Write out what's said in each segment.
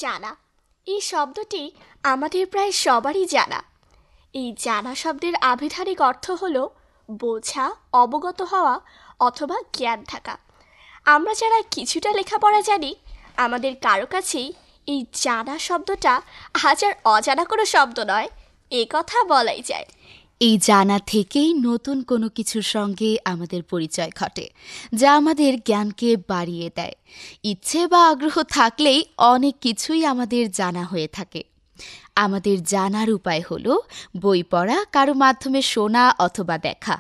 জানা এই শব্দটি আমাদের প্রায় সবারই জানা। এই জানা শব্দের আভিধানিক অর্থ হল বোঝা, অবগত হওয়া অথবা জ্ঞান থাকা। আমরা যারা কিছুটা লেখাপড়া জানি, আমাদের কারো কাছেই এই জানা শব্দটা আজ আর অজানা কোনো শব্দ নয়, এ কথা বলাই যায়। এই জানা থেকেই নতুন কোনো কিছুর সঙ্গে আমাদের পরিচয় ঘটে, যা আমাদের জ্ঞানকে বাড়িয়ে দেয়। ইচ্ছে বা আগ্রহ থাকলেই অনেক কিছুই আমাদের জানা হয়ে থাকে। আমাদের জানার উপায় হলো বই পড়া, কারো মাধ্যমে শোনা অথবা দেখা।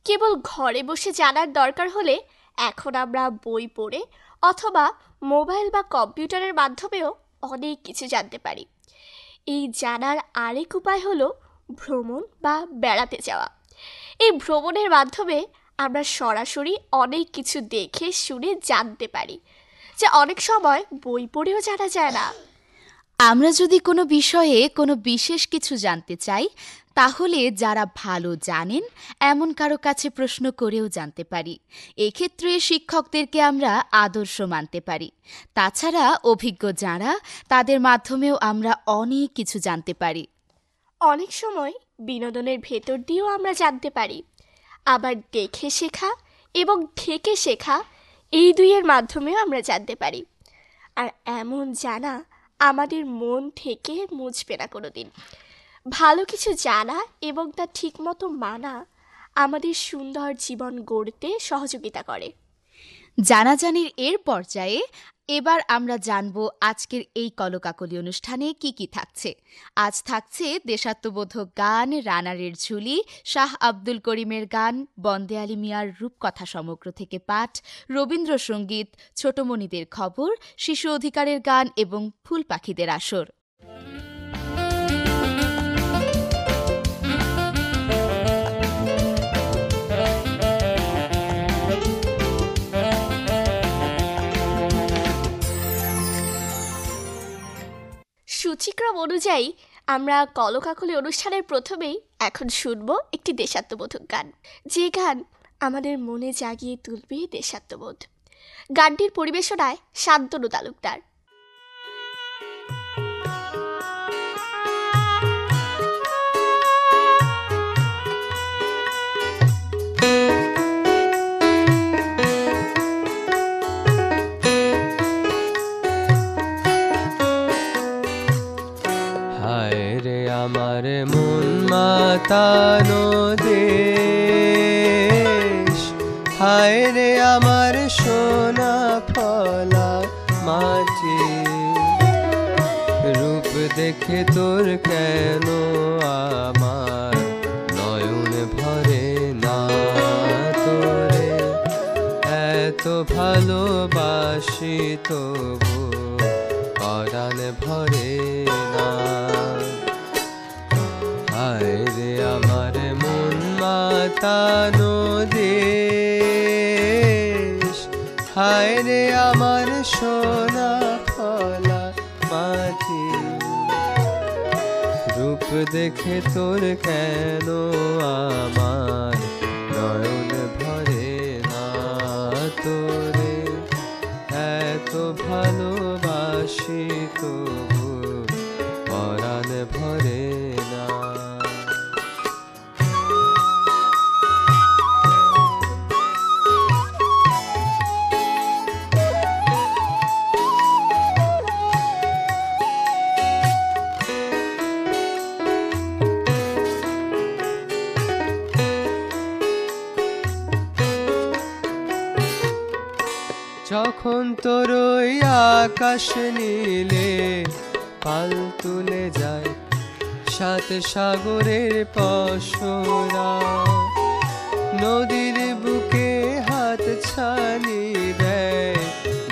কেবল ঘরে বসে জানার দরকার হলে এখন আমরা বই পড়ে অথবা মোবাইল বা কম্পিউটারের মাধ্যমেও অনেক কিছু জানতে পারি। এই জানার আরেক উপায় হলো ভ্রমণ বা বেড়াতে যাওয়া। এই ভ্রমণের মাধ্যমে আমরা সরাসরি অনেক কিছু দেখে শুনে জানতে পারি, যা অনেক সময় বই পড়েও জানা যায় না। আমরা যদি কোনো বিষয়ে কোনো বিশেষ কিছু জানতে চাই, তাহলে যারা ভালো জানেন এমন কারো কাছে প্রশ্ন করেও জানতে পারি। এক্ষেত্রে শিক্ষকদেরকে আমরা আদর্শ মানতে পারি। তাছাড়া অভিজ্ঞ যারা, তাদের মাধ্যমেও আমরা অনেক কিছু জানতে পারি। অনেক সময় বিনোদনের ভেতর দিয়েও আমরা জানতে পারি। আবার দেখে শেখা এবং থেকে শেখা, এই দুইয়ের মাধ্যমেও আমরা জানতে পারি। আর এমন জানা আমাদের মন থেকে মুছবে না কোনো দিন। ভালো কিছু জানা এবং তা ঠিকমতো মানা আমাদের সুন্দর জীবন গড়তে সহযোগিতা করে। জানাজানির এর পর্যায়ে এবার আমরা জানব আজকের এই কলকাকলি অনুষ্ঠানে কি কি থাকছে। আজ থাকছে দেশাত্মবোধক গান, রানারের ঝুলি, শাহ আব্দুল করিমের গান, বন্দে আলী মিয়ার রূপকথা সমগ্র থেকে পাঠ, রবীন্দ্রসঙ্গীত, ছোটমণিদের খবর, শিশু অধিকারের গান এবং ফুল পাখিদের আসর। সূচিক্রম অনুযায়ী আমরা কলকাকলি অনুষ্ঠানের প্রথমেই এখন শুনব একটি দেশাত্মবোধক গান, যে গান আমাদের মনে জাগিয়ে তুলবে দেশাত্মবোধ। গানটির পরিবেশনায় শান্তনু তালুকদার। আমার মন মাতানো দেশ, হায় রে আমার সোনা ফলা মাটি, রূপ দেখে তোর কেন আমার নয়ন ভরে না, তোরে এত ভালোবাসি তবু পরাণ ভরে না। হায় রে আমার মন মাতানো দেশ, হায় রে আমার সোনা ফলা মাটি, রূপ দেখে তোর কেন আমার নয়ন ভরে না, তোরে এত ভালোবাসি তবু পরাণ ভরে না। যখন তোর ওই আকাশ নীলে পাল তুলে যায়, সাত সাগরের পসরা, নদীর বুকে হাত ছানি দেয়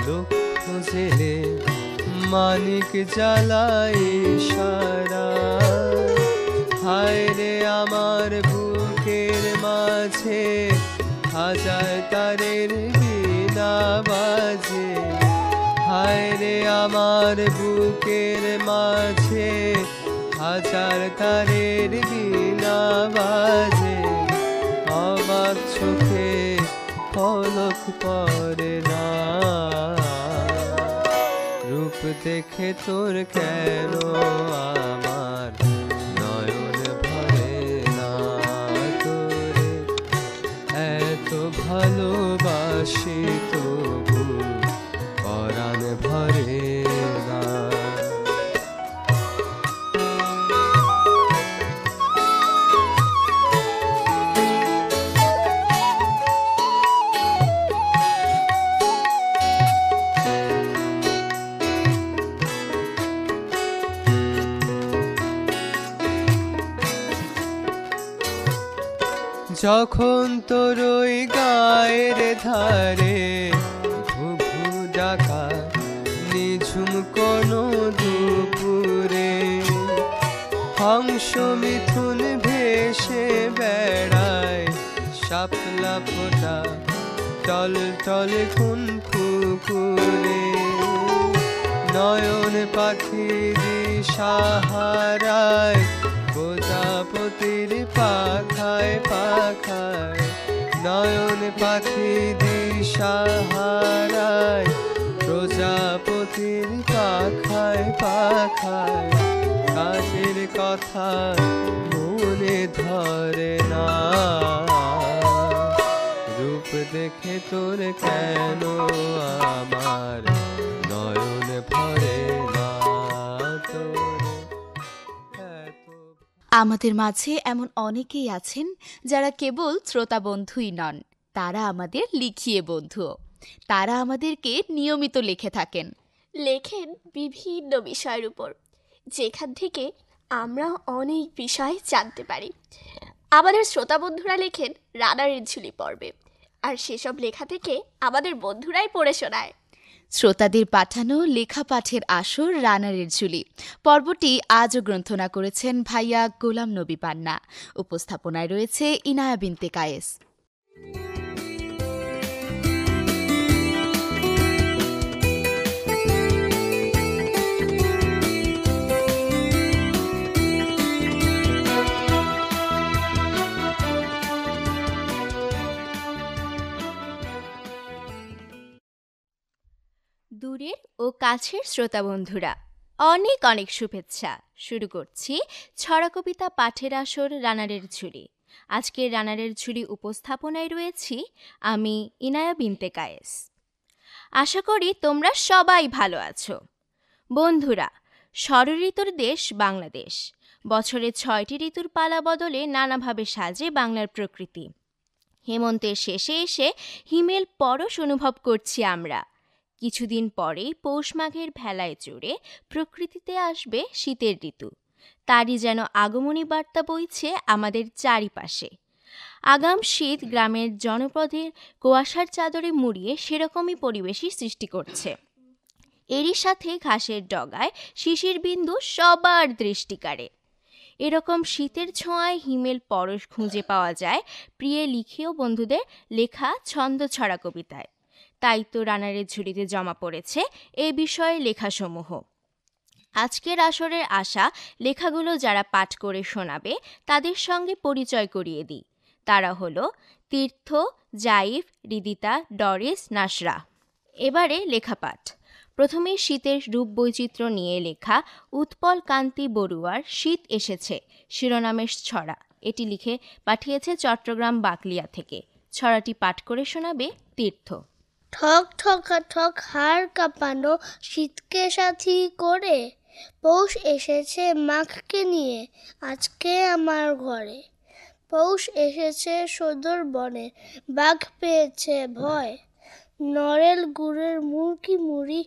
লক্ষ জেলে, মানিক জ্বালাই সারা। হায় রে আমার বুকের মাঝে হাজার তারের বীণা বাজে, হায় রে আমার বুকের মাঝে হাজার তারের বীণা বাজে, অবাক চোখে পলক পড়ে না, রূপ দেখে তোর কেন আমার নয়ন ভরে না তোরে, এত ভালোবাসি তবু পরাণ ভরে না। যখন তোর ওই গায়ের ধারে ঘুঘু ডাকা নিঝুম কোনো দুপুরে হংস মিথুন ভেসে বেড়ায়, শাপলা ফোটা টল টলে কোন পুকুরে, নয়ন পাখি দিশাহারায় প্রজাপতির পাখায় পাখায়, নয়ন পাখি দিশাহারায় প্রজাপতির পাখায় পাখায়, কাজের কথা মনে ধরে না, রূপ দেখে তোর কেন আমার নয়ন ভরে না তোরে, এত আমাদের মাঝে এমন অনেকেই আছেন যারা কেবল শ্রোতা বন্ধুই নন, তারা আমাদের লিখিয়ে বন্ধুও। তারা আমাদেরকে নিয়মিত লিখে থাকেন। লেখেন বিভিন্ন বিষয়ের উপর, যেখান থেকে আমরা অনেক বিষয় জানতে পারি। আমাদের শ্রোতা বন্ধুরা লেখেন রানারের ঝুলি পর্বে, আর সেসব লেখা থেকে আমাদের বন্ধুরাই পড়ে শোনায়। শ্রোতাদের পাঠানো লেখা পাঠের আসর রানারের ঝুলি পর্বটি আজও গ্রন্থনা করেছেন ভাইয়া গোলাম নবী পান্না। উপস্থাপনায় রয়েছে ইনায়া বিনতে কায়েস। দূরের ও কাছের শ্রোতা বন্ধুরা, অনেক অনেক শুভেচ্ছা। শুরু করছি ছড়া কবিতা পাঠের আসর রানারের ঝুলি। আজকের রানারের ঝুলি উপস্থাপনায় রয়েছি আমি ইনায়া বিনতে কায়েস। আশা করি তোমরা সবাই ভালো আছো। বন্ধুরা, ষড়ঋতুর দেশ বাংলাদেশ। বছরে 6টি ঋতুর পালা বদলে নানাভাবে সাজে বাংলার প্রকৃতি। হেমন্তের শেষে এসে হিমেল পরশ অনুভব করছি আমরা। কিছুদিন পরেই পৌষ মাঘের ভেলায় চড়ে প্রকৃতিতে আসবে শীতের ঋতু। তারই যেন আগমনী বার্তা বইছে আমাদের চারিপাশে। আগাম শীত গ্রামের জনপদের কুয়াশার চাদরে মুড়িয়ে সেরকমই পরিবেশই সৃষ্টি করছে। এরই সাথে ঘাসের ডগায় শিশির বিন্দু সবার দৃষ্টি কাড়ে। এরকম শীতের ছোঁয়ায় হিমেল পরশ খুঁজে পাওয়া যায় প্রিয় লিখেও বন্ধুদের লেখা ছন্দ ছড়া কবিতায়। তাই তো রানারের ঝুলিতে জমা পড়েছে এ বিষয়ে লেখাসমূহ। আজকের আসরের আশা লেখাগুলো যারা পাঠ করে শোনাবে তাদের সঙ্গে পরিচয় করিয়ে দিই। তারা হলো তীর্থ, জাইফ, রিদিতা, ডরিস, নাসরা। এবারে লেখাপাঠ। প্রথমে শীতের রূপ বৈচিত্র্য নিয়ে লেখা উৎপল কান্তি বড়ুয়ার শীত এসেছে শিরোনামের ছড়া। এটি লিখে পাঠিয়েছে চট্টগ্রাম বাকলিয়া থেকে। ছড়াটি পাঠ করে শোনাবে তীর্থ। ঠক ঠকা ঠক হাড় কাঁপানো শীতকে সাথী করে, পৌষ এসেছে মাঘকে নিয়ে আজকে আমার ঘরে। পৌষ এসেছে সদর বনে, বাঘ পেয়েছে ভয়, নরেল গুড়ের মুরকি মুড়ি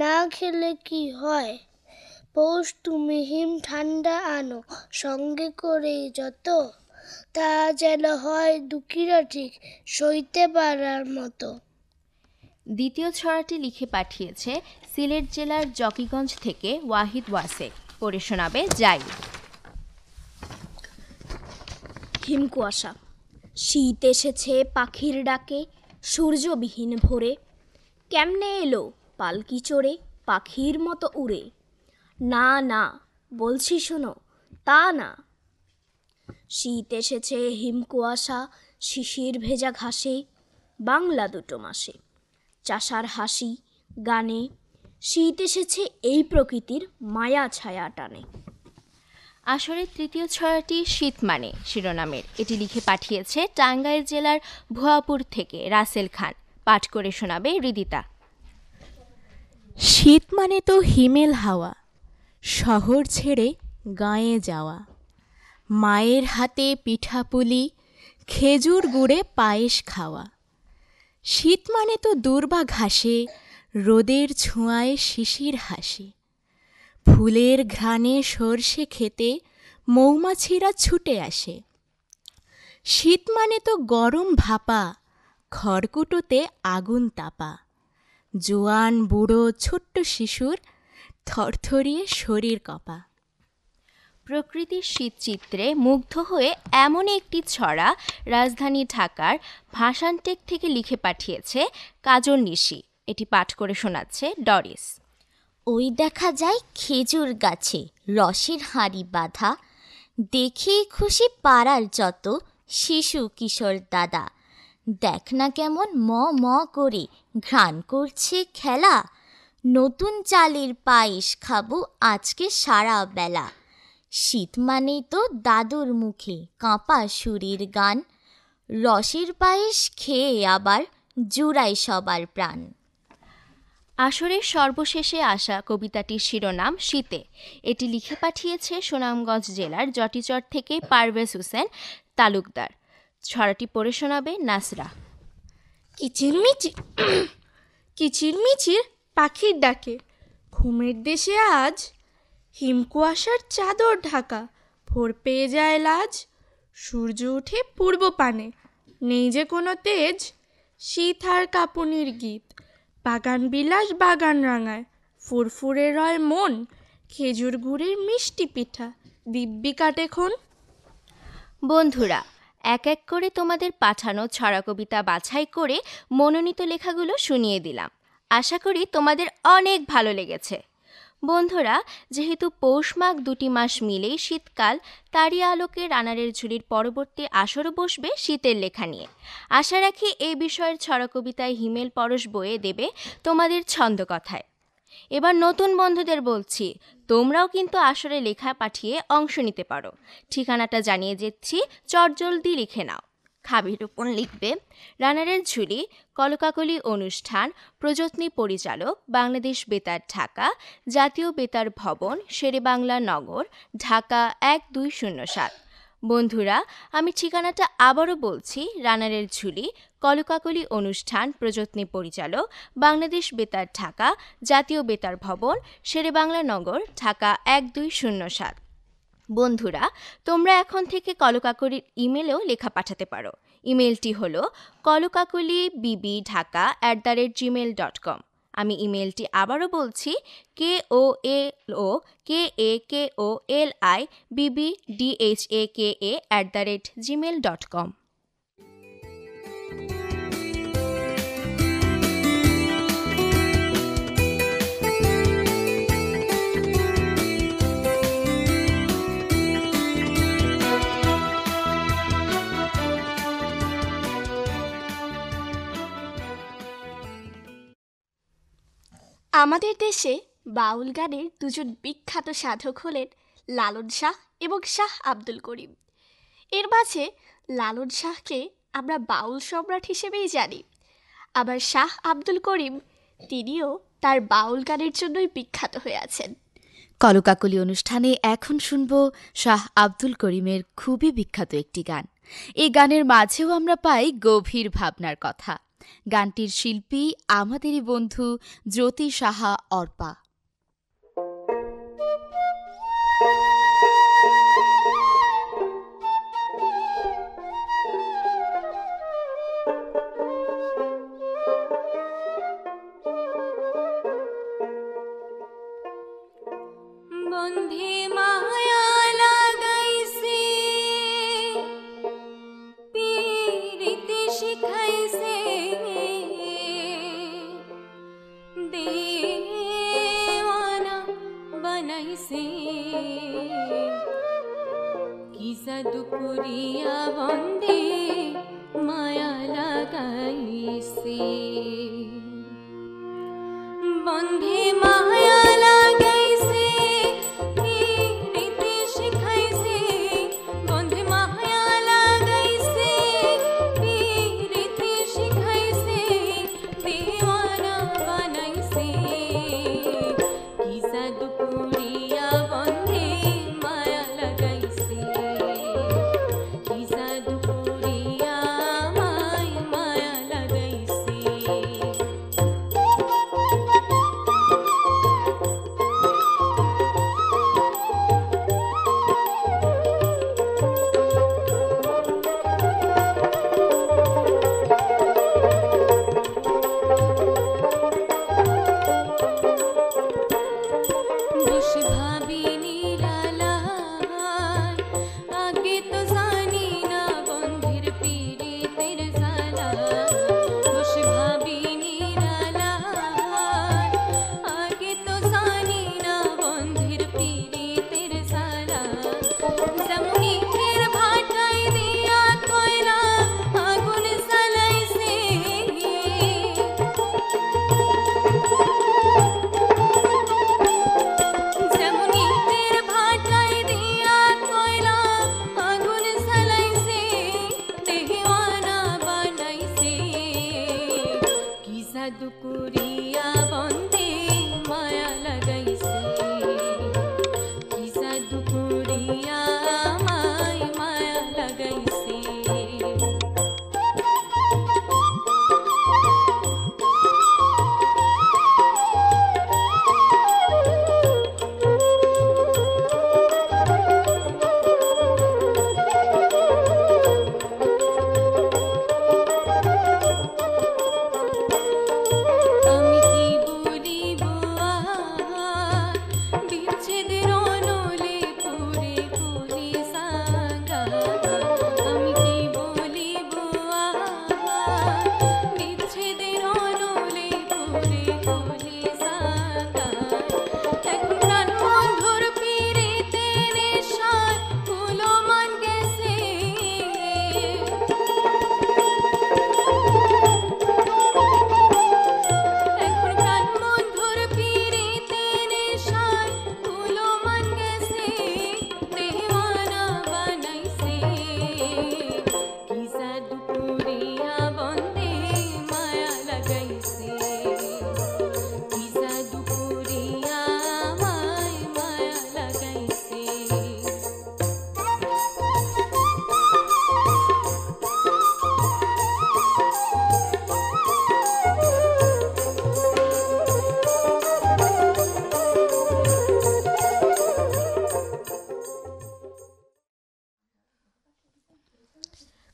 না খেলে কি হয়। পৌষ তুমি হিম ঠান্ডা আনো সঙ্গে করেই যত, তা যেন হয় দুঃখীরা ঠিক সইতে পারার মতো। দ্বিতীয় ছড়াটি লিখে পাঠিয়েছে সিলেট জেলার জকিগঞ্জ থেকে ওয়াহিদ ওয়াসেক। পড়ে শোনাবে যাই। হিমকুয়াশা, শীত এসেছে পাখির ডাকে সূর্যবিহীন ভোরে, কেমনে এলো পালকি চড়ে পাখির মতো উড়ে। না না বলছি শোনো, তা না। শীত এসেছে হিমকুয়াশা শিশির ভেজা ঘাসে, বাংলা দুটো মাসে। চাষার হাসি গানে শীত এসেছে এই প্রকৃতির মায়া ছায়া টানে। আসরের তৃতীয় ছড়াটি শীত মানে শিরোনামের। এটি লিখে পাঠিয়েছে টাঙ্গাইল জেলার ভুয়াপুর থেকে রাসেল খান। পাঠ করে শোনাবে হৃদিতা। শীত মানে তো হিমেল হাওয়া, শহর ছেড়ে গাঁয়ে যাওয়া, মায়ের হাতে পিঠাপুলি, খেজুর গুড়ে পায়েস খাওয়া। শীত মানে তো দূর্বা ঘাসে, রোদের ছোঁয়ায় শিশির হাসি, ফুলের ঘ্রাণে সর্ষে খেতে মৌমাছিরা ছুটে আসে। শীত মানে তো গরম ভাপা, খড়কুটোতে আগুন তাপা, জোয়ান বুড়ো ছোট্ট শিশুর থরথরিয়ে শরীর কপা। প্রকৃতির শীতচিত্রে মুগ্ধ হয়ে এমন একটি ছড়া রাজধানী ঢাকার ভাষানটেক থেকে লিখে পাঠিয়েছে কাজল নিশি। এটি পাঠ করে শোনাচ্ছে ডরিস। ওই দেখা যায় খেজুর গাছে রসের হাঁড়ি বাঁধা, দেখেই খুশি পাড়ার যত শিশু কিশোর দাদা। দেখ না কেমন ম ম করে ঘ্রাণ করছে খেলা, নতুন চালের পায়েস খাবো আজকে সারা বেলা। শীত মানেই তো দাদুর মুখে কাঁপা সুরের গান, রসের পায়েস খেয়ে আবার জুড়ায় সবার প্রাণ। আসরের সর্বশেষে আসা কবিতাটির শিরোনাম শীতে। এটি লিখে পাঠিয়েছে সুনামগঞ্জ জেলার জটিচর থেকে পারভেজ হোসেন তালুকদার। ছড়াটি পড়ে শোনাবে নাসরা। কিচিরমিচির কিচিরমিচির পাখির ডাকে, ঘুমের দেশে আজ হিমকুয়াশার চাদর ঢাকা, ভোর পেয়ে যায় লাজ, সূর্য ওঠে পূর্ব পানে, নেই যে কোনো তেজ, শীত আর কাঁপুনির গীত, বাগান বিলাস বাগান রাঙায়, ফুরফুরে রয় মন, খেজুর গুড়ের মিষ্টি পিঠা দিব্যি কাটে খন। বন্ধুরা, এক এক করে তোমাদের পাঠানো ছড়া কবিতা বাছাই করে মনোনীত লেখাগুলো শুনিয়ে দিলাম। আশা করি তোমাদের অনেক ভালো লেগেছে। বন্ধুরা, যেহেতু পৌষ মাঘ দুটি মাস মিলেই শীতকাল, তারই আলোকে রানারের ঝুলির পরবর্তী আসরও বসবে শীতের লেখা নিয়ে। আশা রাখি এই বিষয়ের ছড়া কবিতায় হিমেল পরশ বয়ে দেবে তোমাদের ছন্দকথায়। এবার নতুন বন্ধুদের বলছি, তোমরাও কিন্তু আসরে লেখা পাঠিয়ে অংশ নিতে পারো। ঠিকানাটা জানিয়ে দিচ্ছি, চটজলদি লিখে নাও। খাবিরূপণ লিখবে রানারের ঝুলি, কলকাকলি অনুষ্ঠান, প্রযত্নী পরিচালক, বাংলাদেশ বেতার ঢাকা, জাতীয় বেতার ভবন, শেরেবাংলা নগর, ঢাকা ১২০৭। বন্ধুরা, আমি ঠিকানাটা আবারও বলছি, রানারের ঝুলি, কলকাকলি অনুষ্ঠান, প্রযত্নী পরিচালক, বাংলাদেশ বেতার ঢাকা, জাতীয় বেতার ভবন, শেরেবাংলা নগর, ঢাকা ১২০৭। বন্ধুরা, তোমরা এখন থেকে কলকাকলির ইমেলেও লেখা পাঠাতে পারো। ইমেলটি হলো kolokakuli@gmail.com। আমি ইমেলটি আবারও বলছি, KOLOKAKOLIBBDHAKA@gmail.com। আমাদের দেশে বাউল গানের দুজন বিখ্যাত সাধক হলেন লালন শাহ এবং শাহ আব্দুল করিম। এর মাঝে লালন শাহকে আমরা বাউল সম্রাট হিসেবেই জানি, আবার শাহ আব্দুল করিম তিনিও তার বাউল গানের জন্যই বিখ্যাত হয়ে আছেন। কলকাকলি অনুষ্ঠানে এখন শুনব শাহ আব্দুল করিমের খুবই বিখ্যাত একটি গান। এই গানের মাঝেও আমরা পাই গভীর ভাবনার কথা। গানটির শিল্পী আমাদেরই বন্ধু জ্যোতি সাহা অর্পা। বন্ধে মায়া লাগাইছে, পীড়িতে শিখাইছে, দেওয়ানা বানাইছে, কি জাদু করিয়া বন্ধে মায়া লাগাইছে। বন্ধে মা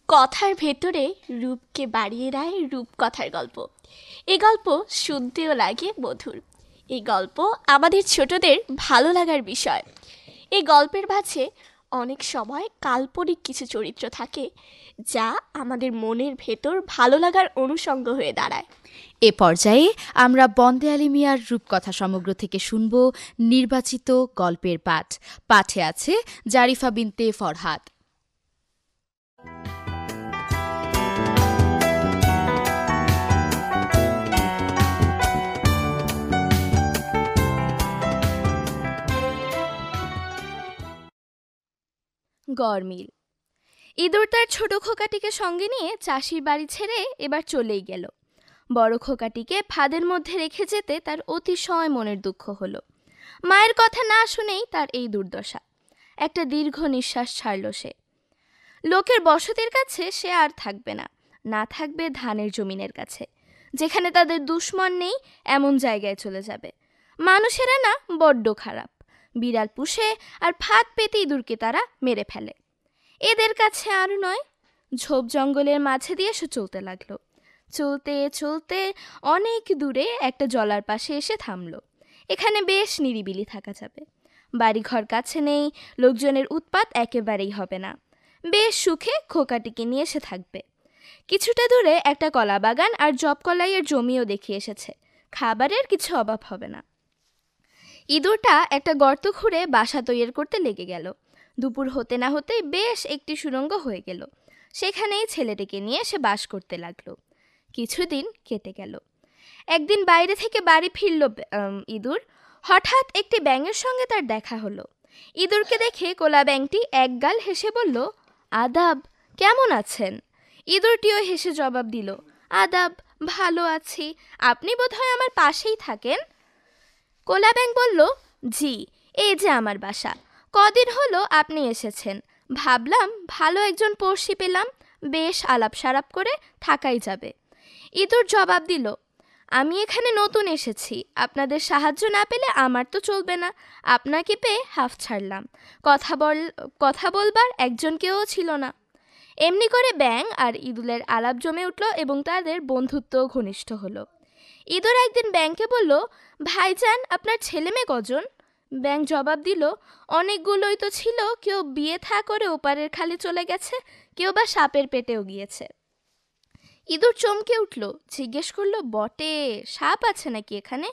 কথার ভেতরে রূপকে বাড়িয়ে দেয় রূপকথার গল্প। এই গল্প শুনতেও লাগে মধুর। এই গল্প আমাদের ছোটদের ভালো লাগার বিষয়। এই গল্পের মাঝে অনেক সময় কাল্পনিক কিছু চরিত্র থাকে, যা আমাদের মনের ভেতর ভালো লাগার অনুষঙ্গ হয়ে দাঁড়ায়। এ পর্যায়ে আমরা বন্দে আলী মিয়ার রূপকথা সমগ্র থেকে শুনব নির্বাচিত গল্পের পাঠ। পাঠে আছে জারিফা বিনতে ফরহাদ। গরমিল। ইঁদুর তার ছোট খোকাটিকে সঙ্গে নিয়ে চাষির বাড়ি ছেড়ে এবার চলেই গেল। বড় খোকাটিকে ফাঁদের মধ্যে রেখে যেতে তার অতিশয় মনের দুঃখ হলো। মায়ের কথা না শুনেই তার এই দুর্দশা। একটা দীর্ঘ নিঃশ্বাস ছাড়ল সে। লোকের বসতির কাছে সে আর থাকবে না, না থাকবে ধানের জমিনের কাছে, যেখানে তাদের দুশ্মন নেই এমন জায়গায় চলে যাবে। মানুষেরা না বড্ড খারাপ, বিড়াল পুষে আর ফাঁদ পেতে ইঁদুরকে তারা মেরে ফেলে। এদের কাছে আর নয়। ঝোপ জঙ্গলের মাঝে দিয়ে সে চলতে লাগলো। চলতে চলতে অনেক দূরে একটা জলার পাশে এসে থামলো। এখানে বেশ নিরিবিলি থাকা যাবে, বাড়িঘর কাছে নেই, লোকজনের উৎপাত একেবারেই হবে না। বেশ সুখে খোকাটিকে নিয়ে এসে থাকবে। কিছুটা দূরে একটা কলা বাগান আর জব কলাইয়ের জমিও দেখে এসেছে। খাবারের কিছু অভাব হবে না। ইঁদুরটা একটা গর্ত খুঁড়ে বাসা তৈরি করতে লেগে গেল। দুপুর হতে না হতেই বেশ একটি সুড়ঙ্গ হয়ে গেল। সেখানেই ছেলেটিকে নিয়ে সে বাস করতে লাগলো। কিছুদিন কেটে গেল। একদিন বাইরে থেকে বাড়ি ফিরল ইঁদুর। হঠাৎ একটি ব্যাঙের সঙ্গে তার দেখা হলো। ইঁদুরকে দেখে কোলা ব্যাঙটি একগাল হেসে বলল, আদাব, কেমন আছেন? ইঁদুরটিও হেসে জবাব দিল, আদাব, ভালো আছি। আপনি বোধহয় আমার পাশেই থাকেন। কোলা ব্যাঙ বলল, জি, এই যে আমার বাসা। কদিন হলো আপনি এসেছেন, ভাবলাম ভালো একজন পড়শি পেলাম, বেশ আলাপ সারাপ করে থাকাই যাবে। ইঁদুর জবাব দিল, আমি এখানে নতুন এসেছি, আপনাদের সাহায্য না পেলে আমার তো চলবে না। আপনাকে পেয়ে হাফ ছাড়লাম, কথা বলবার একজন কেউ ছিল না। এমনি করে ব্যাঙ আর ইঁদুরের আলাপ জমে উঠল এবং তাদের বন্ধুত্ব ঘনিষ্ঠ হলো। ইঁদুর একদিন ব্যাঙকে বলল, ভাইজান, আপনার ছেলে মেয়ে কজন? ব্যাঙ জবাব দিল, অনেকগুলোই তো ছিল, কেউ বিয়ে থা করে ওপারের খালে চলে গেছে, কেউ বা সাপের পেটেও গিয়েছে। ইঁদুর চমকে উঠল, জিজ্ঞেস করলো, বটে, সাপ আছে নাকি এখানে?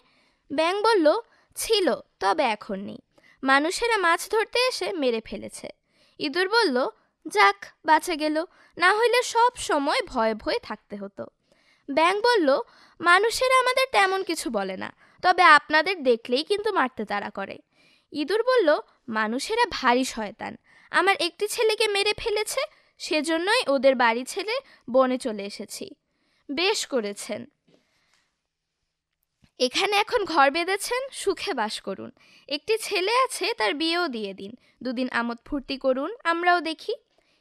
ব্যাঙ বলল, ছিল, তবে এখন নেই, মানুষেরা মাছ ধরতে এসে মেরে ফেলেছে। ইঁদুর বলল, যাক, বাঁচা গেল, না হইলে সব সময় ভয়ে ভয়ে থাকতে হতো। ব্যাঙ বলল, মানুষেরা আমাদের তেমন কিছু বলে না, তবে আপনাদের দেখলেই কিন্তু মারতে তাড়া করে। ইঁদুর বলল, মানুষেরা ভারী শয়তান, আমার একটি ছেলেকে মেরে ফেলেছে, সেজন্যই ওদের বাড়ি ছেড়ে বনে চলে এসেছি। বেশ করেছেন, এখানে এখন ঘর বেঁধেছেন, সুখে বাস করুন। একটি ছেলে আছে, তার বিয়েও দিয়ে দিন, দুদিন আমোদ ফুর্তি করুন, আমরাও দেখি।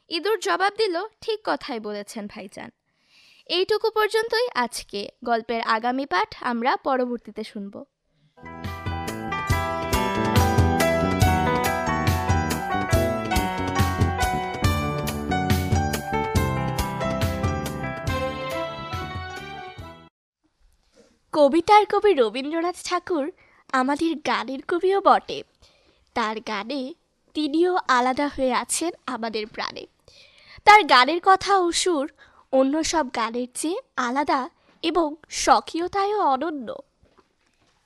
ইঁদুর জবাব দিল, ঠিক কথাই বলেছেন ভাইজান। এইটুকু পর্যন্তই আজকে। গল্পের আগামী পাঠ আমরা পরবর্তীতে শুনব। কবিতার কবি রবীন্দ্রনাথ ঠাকুর আমাদের গানের কবিও বটে। তার গানে তিনিও আলাদা হয়ে আছেন আমাদের প্রাণে। তার গানের কথা ও সুর অন্য সব গানের চেয়ে আলাদা এবং স্বকীয়তায়ও অনন্য।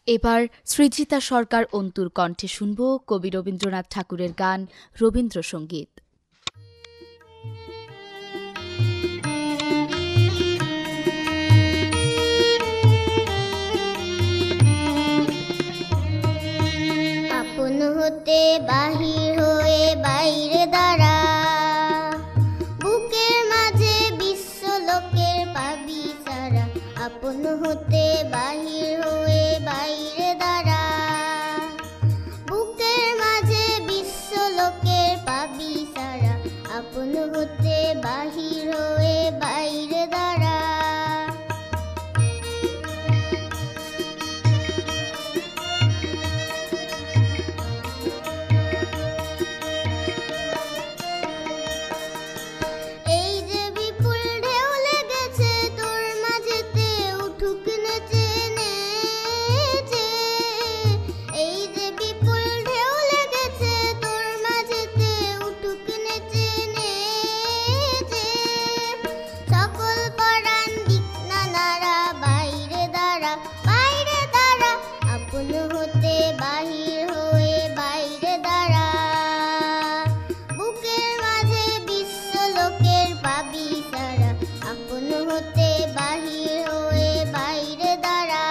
এবার সৃজিতা সরকার অন্তুর কণ্ঠে শুনব কবি রবীন্দ্রনাথ ঠাকুরের গান রবীন্দ্রসঙ্গীত। আপন হতে বাহির হয়ে বাইরে দাঁড়া, বুকের মাঝে বিশ্ব লোকের পাবি সারা। আপন হতে বাহির হয়ে বাইরে দাঁড়া, বুকের মাঝে বিশ্ব লোকের পাবি সারা। আপন হতে বাহির হয়ে বাইরে দাঁড়া। এই যে বাহির হয়ে বাইরে দাঁড়া, বুকের মাঝে বিশ্ব লোকের পাবি সারা, আপন হতে বাহির হয়ে বাইরে দাঁড়া।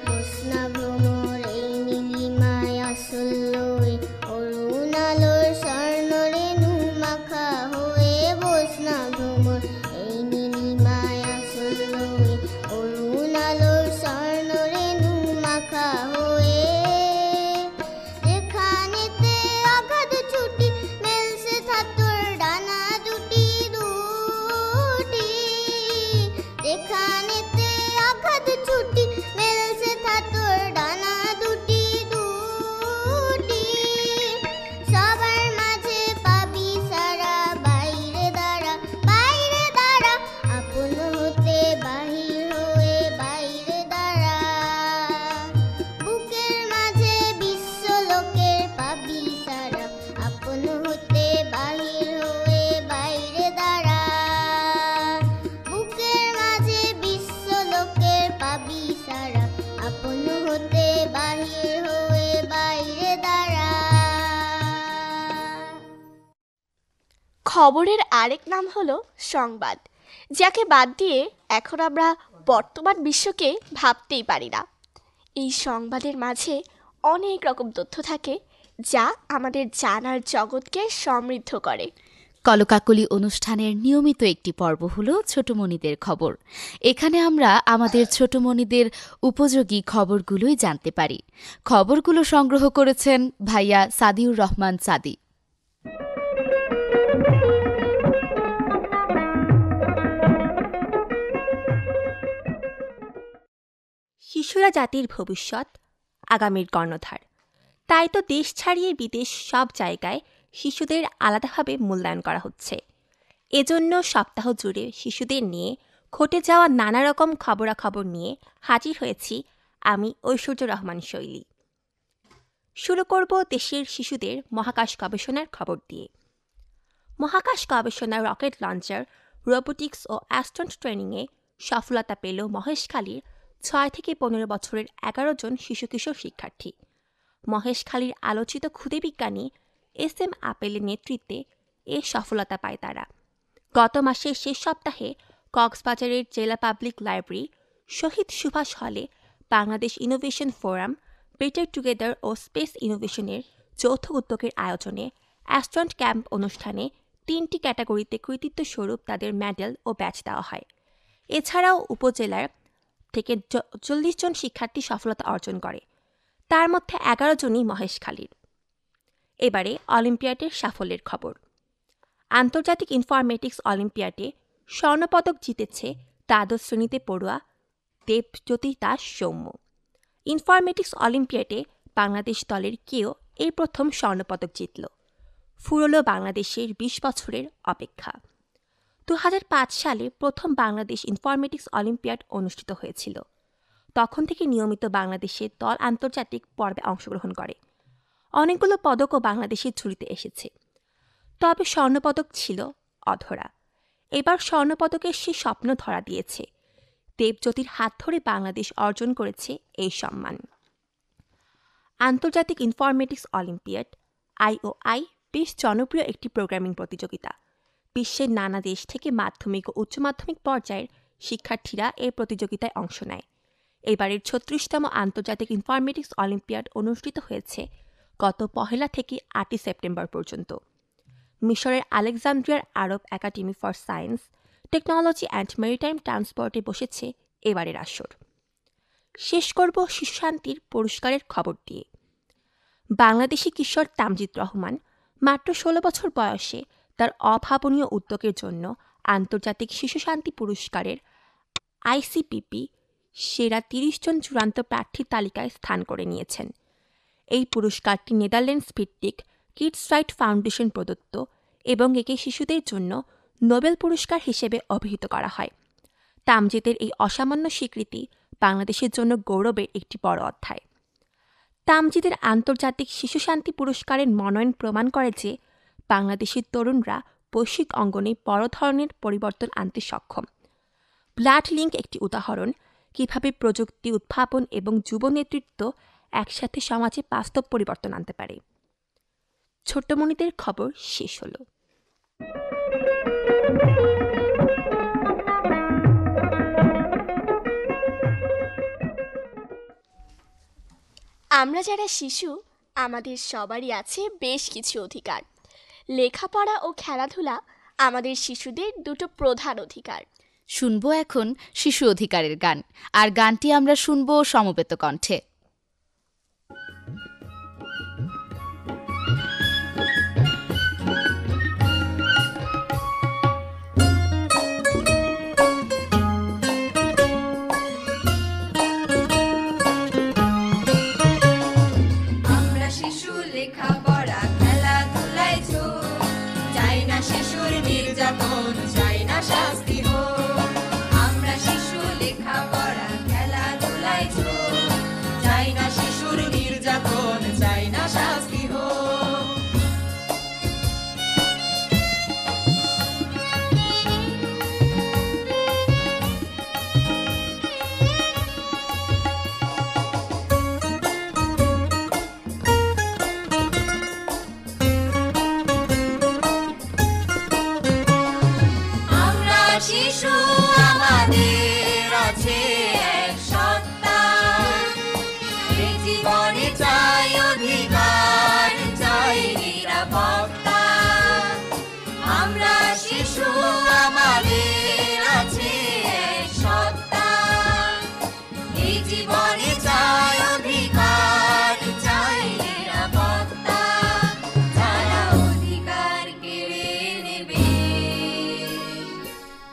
জ্যোৎস্না ভ্রমর এই নীলিমায় আসল লয়ে, অরুণ আলোর স্বর্ণ রেণু মাখা হয়ে। জ্যোৎস্না ভ্রমর এই নীলিমায় আসল লয়ে, অরুণ আলোর স্বর্ণ রেণু মাখা হয়ে। যেখানেতে অগাধ ছুটি মেলছে ছাতর ডানা দুটি দুটি, যেখানেতে অগাধ ছুটি মেলছে ছাতর ডানা দুটি দুটি, সবার মাঝে পাবি সারা, বাইরে দাঁড়া বাইরে দাঁড়া, আপন হতে বাহির হয়ে বাইরে দাঁড়া, বুকের মাঝে বিশ্ব লোকের পাবি সারা, আপন হতে বাহির হয়ে বাইরে দাঁড়া, বুকের মাঝে বিশ্ব লোকের পাবি সারা, আপন হতে বাহির হয়ে বাইরে দাঁড়া। খবরের আরেক নাম হলো সংবাদ, যাকে বাদ দিয়ে এখন আমরা বর্তমান বিশ্বকে ভাবতেই পারি না। এই সংবাদের মাঝে অনেক রকম তথ্য থাকে যা আমাদের জানার জগৎকে সমৃদ্ধ করে। কলকাকলি অনুষ্ঠানের নিয়মিত একটি পর্ব হলো ছোটমণিদের খবর। এখানে আমরা আমাদের ছোটমণিদের উপযোগী খবরগুলোই জানতে পারি। খবরগুলো সংগ্রহ করেছেন ভাইয়া সাদিউর রহমান সাদি। শিশুরা জাতির ভবিষ্যৎ, আগামীর কর্ণধার। তাই তো দেশ ছাড়িয়ে বিদেশ সব জায়গায় শিশুদের আলাদাভাবে মূল্যায়ন করা হচ্ছে। এজন্য সপ্তাহ জুড়ে শিশুদের নিয়ে ঘটে যাওয়া নানা রকম খবরাখবর নিয়ে হাজির হয়েছি আমি ঐশ্বর্য রহমান শৈলী। শুরু করব দেশের শিশুদের মহাকাশ গবেষণার খবর দিয়ে। মহাকাশ গবেষণা, রকেট লঞ্চার, রোবোটিক্স ও অ্যাস্ট্রোনট ট্রেনিংয়ে সফলতা পেল মহেশখালীর 6 থেকে 15 বছরের 11 জন শিশু কিশোর শিক্ষার্থী। মহেশখালীর আলোচিত ক্ষুদে বিজ্ঞানী SM আপেলের নেতৃত্বে এ সফলতা পায় তারা। গত মাসের শেষ সপ্তাহে কক্সবাজারের জেলা পাবলিক লাইব্রেরি শহীদ সুভাষ হলে Bangladesh innovation forum, better together ও স্পেস ইনোভেশনের যৌথ উদ্যোগের আয়োজনে অ্যাস্ট্রোনট ক্যাম্প অনুষ্ঠানে 3টি ক্যাটাগরিতে কৃতিত্ব স্বরূপ তাদের মেডেল ও ব্যাচ দেওয়া হয়। এছাড়াও উপজেলার থেকে 40 জন শিক্ষার্থী সফলতা অর্জন করে, তার মধ্যে 11 জনই মহেশখালীর। এবারে অলিম্পিয়াডের সাফল্যের খবর। আন্তর্জাতিক ইনফরমেটিক্স অলিম্পিয়াডে স্বর্ণপদক জিতেছে দ্বাদশ শ্রেণীতে পড়ুয়া দেবজ্যোতি দাস সৌম্য। ইনফরমেটিক্স অলিম্পিয়াডে বাংলাদেশ দলের কেউ এই প্রথম স্বর্ণপদক জিতল। ফুরলো বাংলাদেশের 20 বছরের অপেক্ষা। 2005 সালে প্রথম বাংলাদেশ ইনফরমেটিক্স অলিম্পিয়াড অনুষ্ঠিত হয়েছিল। তখন থেকে নিয়মিত বাংলাদেশের দল আন্তর্জাতিক পর্বে অংশগ্রহণ করে। অনেকগুলো পদকও বাংলাদেশের ঝুলিতে এসেছে, তবে স্বর্ণপদক ছিল অধরা। এবার স্বর্ণপদকের সে স্বপ্ন ধরা দিয়েছে। দেবজ্যোতির হাত ধরে বাংলাদেশ অর্জন করেছে এই সম্মান। আন্তর্জাতিক ইনফরমেটিক্স অলিম্পিয়াড IOI বেশ জনপ্রিয় একটি প্রোগ্রামিং প্রতিযোগিতা। বিশ্বের নানা দেশ থেকে মাধ্যমিক ও উচ্চ মাধ্যমিক পর্যায়ের শিক্ষার্থীরা এই প্রতিযোগিতায় অংশ নেয়। এবারের 36তম আন্তর্জাতিক ইনফরমেটিক্স অলিম্পিয়াড অনুষ্ঠিত হয়েছে গত 1 থেকে 8 সেপ্টেম্বর পর্যন্ত। মিশরের আলেকজান্দ্রিয়ার Arab academy for science, technology and maritime ট্রান্সপোর্টে বসেছে এবারের আসর। শেষ করব শিশু শান্তির পুরস্কারের খবর দিয়ে। বাংলাদেশি কিশোর তামজিদ রহমান মাত্র 16 বছর বয়সে তার অভাবনীয় উদ্যোগের জন্য আন্তর্জাতিক শিশু শান্তি পুরস্কারের ICPP সেরা 30 জন চূড়ান্ত প্রার্থীর তালিকায় স্থান করে নিয়েছেন। এই পুরস্কারটি নেদারল্যান্ডস ভিত্তিক কিডস রাইট ফাউন্ডেশন প্রদত্ত এবং একে শিশুদের জন্য নোবেল পুরস্কার হিসেবে অভিহিত করা হয়। তামজিদের এই অসামান্য স্বীকৃতি বাংলাদেশের জন্য গৌরবের একটি বড় অধ্যায়। তামজিদের আন্তর্জাতিক শিশু শান্তি পুরস্কারের মনোনয়ন প্রমাণ করে যে বাংলাদেশের তরুণরা বৈশ্বিক অঙ্গনে বড় ধরনের পরিবর্তন আনতে সক্ষম। ব্লাড লিঙ্ক একটি উদাহরণ কিভাবে প্রযুক্তি, উদ্ভাবন এবং যুব নেতৃত্ব একসাথে সমাজে বাস্তব পরিবর্তন আনতে পারে। ছোট্টমণিদের খবর শেষ হলো। আমরা যারা শিশু, আমাদের সবারই আছে বেশ কিছু অধিকার। লেখাপড়া ও খেলাধুলা আমাদের শিশুদের দুটো প্রধান অধিকার। শুনবো এখন শিশু অধিকারের গান, আর গানটি আমরা শুনবো সমবেত কণ্ঠে। আমরা শিশু লেখাপড়া খেলাধুলায় ঝোঁক, চাই না শিশুর নির্যাতন, চাই না শাস্তি হোক। আমরা শিশু লেখাপড়া খেলাধুলায় ঝোঁক, চাই না শিশুর নির্যাতন, চাই না শাস্তি হোক। আমরা শিশু, আমাদের আছে এক সত্তা, এই জীবনে চাই অধিকার, চাই নিরাপত্তা। আমরা শিশু, আমাদের আছে এক সত্তা, এই জীবনে চাই অধিকার, চাই নিরাপত্তা। যারা অধিকার কেড়ে নেবে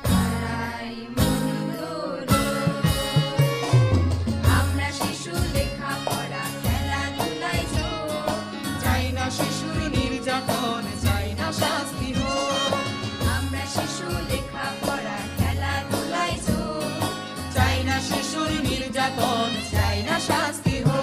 তারাই মন্দ লোক। আমরা শিশু লেখাপড়া খেলাধুলায় ঝোঁক, চাই না শিশুর নির্যাতন, চাই না শাস্তি হোক। আমরা শিশু লেখাপড়া খেলাধুলায় ঝোঁক, চাই না শিশুর নির্যাতন, চাই না শাস্তি হোক।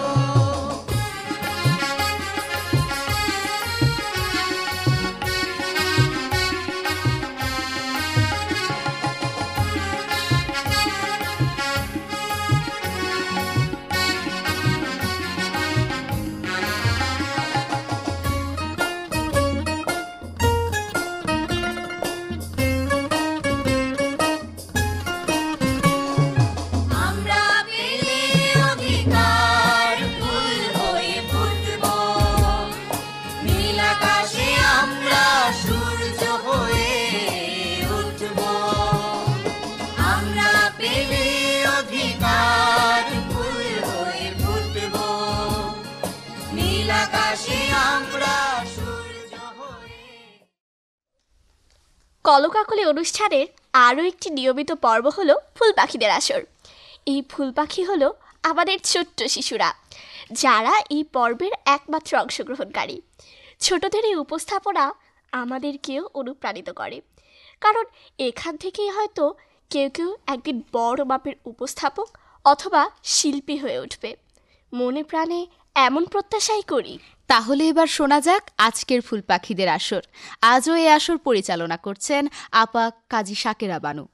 আমরা পেলে অধিকার, ফুল হয়ে ফুটব, নীল আকাশে আমরা সূর্য হয়ে উঠব। আমরা পেলে অধিকার, ফুল হয়ে ফুটব, নীল আকাশে আমরা সূর্য হয়ে। কলকাকলি অনুষ্ঠানের আরও একটি নিয়মিত পর্ব হলো ফুল পাখিদের আসর। এই ফুল পাখি হলো আমাদের ছোট্ট শিশুরা, যারা এই পর্বের একমাত্র অংশগ্রহণকারী। ছোটদের এই উপস্থাপনা আমাদেরকেও অনুপ্রাণিত করে, কারণ এখান থেকেই হয়তো কেউ কেউ একদিন বড় মাপের উপস্থাপক অথবা শিল্পী হয়ে উঠবে। মনে প্রাণে এমন প্রত্যাশাই করি। তাহলে এবার শোনা যাক আজকের ফুল পাখিদের আসর। আজও এই আসর পরিচালনা করছেন আপা কাজী শাকেরা বানু।